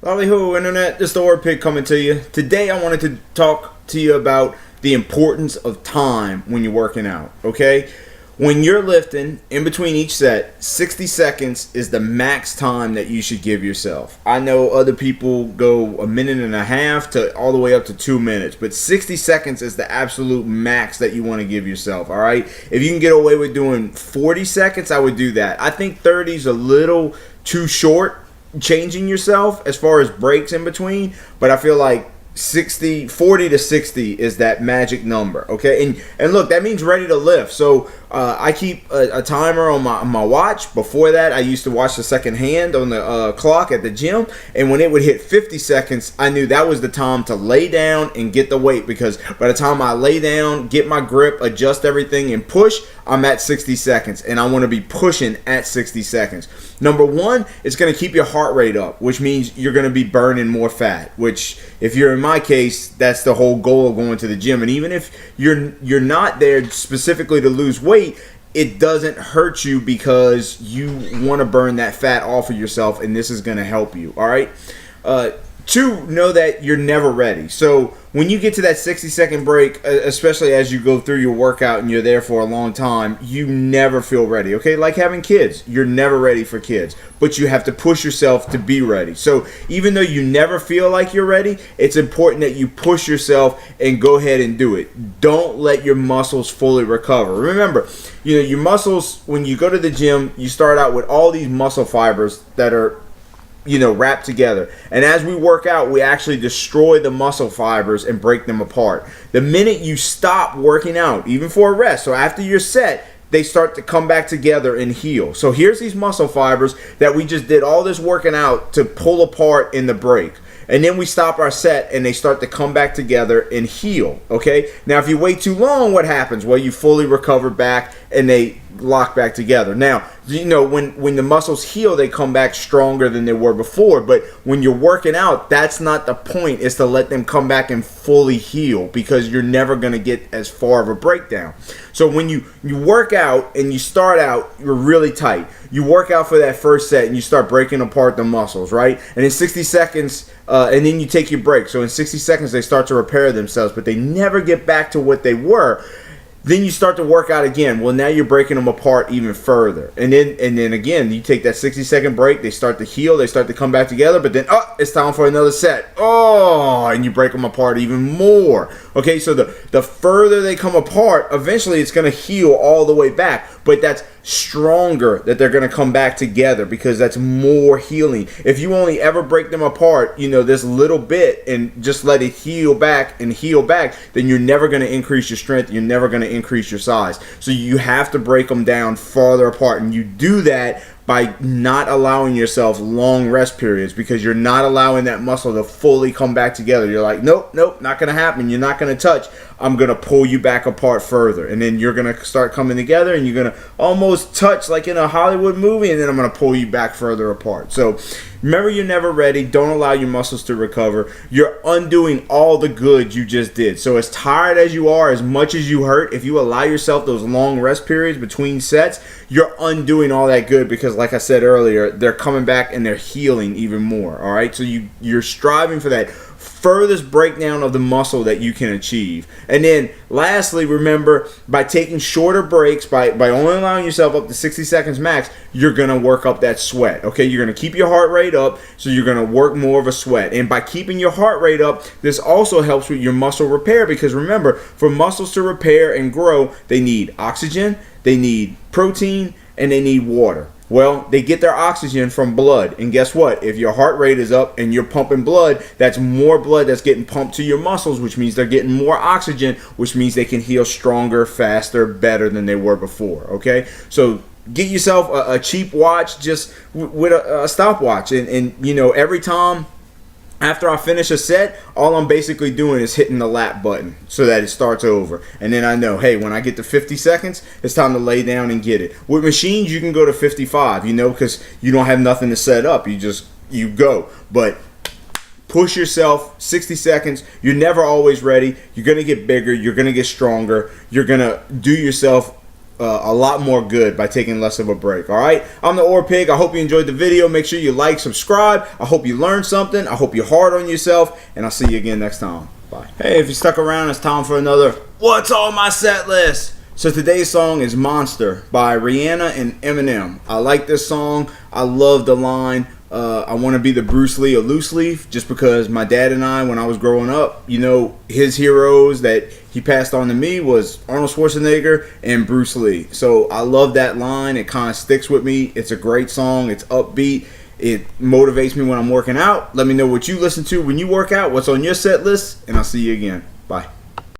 Lolly-ho, Internet, this is the Orpig coming to you. Today I wanted to talk to you about the importance of time when you're working out, okay? When you're lifting, in between each set, 60 seconds is the max time that you should give yourself. I know other people go a minute and a half to all the way up to 2 minutes, but 60 seconds is the absolute max that you want to give yourself, all right? If you can get away with doing 40 seconds, I would do that. I think 30 is a little too short, changing yourself as far as breaks in between, but I feel like 40 to 60 is that magic number, okay? And look, that means ready to lift. So I keep a timer on my watch. Before that, I used to watch the second hand on the clock at the gym, and when it would hit 50 seconds, I knew that was the time to lay down and get the weight, because by the time I lay down, get my grip, adjust everything, and push, I'm at 60 seconds, and I want to be pushing at 60 seconds. Number one, it's going to keep your heart rate up, which means you're going to be burning more fat, which if you're in my case, that's the whole goal of going to the gym. And even if you're not there specifically to lose weight, it doesn't hurt you because you want to burn that fat off of yourself, and this is going to help you, all right? Two, know that you're never ready. So when you get to that 60-second break, especially as you go through your workout and you're there for a long time, you never feel ready, okay? Like having kids. You're never ready for kids, but you have to push yourself to be ready. So even though you never feel like you're ready, it's important that you push yourself and go ahead and do it. Don't let your muscles fully recover. Remember, your muscles, when you go to the gym, you start out with all these muscle fibers that are wrapped together. And as we work out, we actually destroy the muscle fibers and break them apart. The minute you stop working out, even for a rest, so after your set, they start to come back together and heal. So here's these muscle fibers that we just did all this working out to pull apart in the break. And then we stop our set and they start to come back together and heal, okay? Now, if you wait too long, what happens? Well, you fully recover back and they lock back together. Now, when the muscles heal, they come back stronger than they were before. But when you're working out, that's not the point, is to let them come back and fully heal, because you're never going to get as far of a breakdown. So when you work out and you start out, you're really tight. You work out for that first set and you start breaking apart the muscles, right? And in 60 seconds, and then you take your break. So in 60 seconds, they start to repair themselves, but they never get back to what they were. Then you start to work out again. Well, now you're breaking them apart even further. And then again, you take that 60-second break. They start to heal. They start to come back together. But then, it's time for another set. And you break them apart even more. Okay, so the further they come apart, eventually it's going to heal all the way back. But that's stronger that they're going to come back together, because that's more healing. If you only ever break them apart, this little bit, and just let it heal back and heal back, then you're never going to increase your strength. You're never going to increase your size. So you have to break them down farther apart, and you do that by not allowing yourself long rest periods, because you're not allowing that muscle to fully come back together. You're like, nope, not going to happen. You're not going to touch. I'm going to pull you back apart further. And then you're going to start coming together, and you're going to almost touch like in a Hollywood movie, and then I'm going to pull you back further apart. So remember, you're never ready. Don't allow your muscles to recover. You're undoing all the good you just did. So as tired as you are, as much as you hurt, if you allow yourself those long rest periods between sets, you're undoing all that good, because like I said earlier, they're coming back and they're healing even more, all right? So you're striving for that furthest breakdown of the muscle that you can achieve. And then lastly, remember, by taking shorter breaks, by only allowing yourself up to 60 seconds max, you're going to work up that sweat, okay? You're going to keep your heart rate up, so you're going to work more of a sweat. And by keeping your heart rate up, this also helps with your muscle repair, because remember, for muscles to repair and grow, they need oxygen, they need protein, and they need water. Well, they get their oxygen from blood. And guess what? If your heart rate is up and you're pumping blood, that's more blood that's getting pumped to your muscles, which means they're getting more oxygen, which means they can heal stronger, faster, better than they were before, okay? So get yourself a cheap watch, just with a stopwatch. And every time after I finish a set, all I'm basically doing is hitting the lap button so that it starts over. And then I know, hey, when I get to 50 seconds, it's time to lay down and get it. With machines, you can go to 55, because you don't have nothing to set up. You go. But push yourself, 60 seconds. You're never always ready. You're going to get bigger. You're going to get stronger. You're going to do yourself a lot more good by taking less of a break. All right, I'm the Orpig. I hope you enjoyed the video. Make sure you like, subscribe. I hope you learned something. I hope you're hard on yourself, and I'll see you again next time. Bye. Hey, if you stuck around, it's time for another What's on My Set List. So today's song is Monster by Rihanna and Eminem. I like this song. I love the line, I want to be the Bruce Lee of loose leaf, just because my dad and I, when I was growing up, you know, his heroes that he passed on to me was Arnold Schwarzenegger and Bruce Lee. So I love that line. It kind of sticks with me. It's a great song. It's upbeat. It motivates me when I'm working out. Let me know what you listen to when you work out, what's on your set list, and I'll see you again. Bye.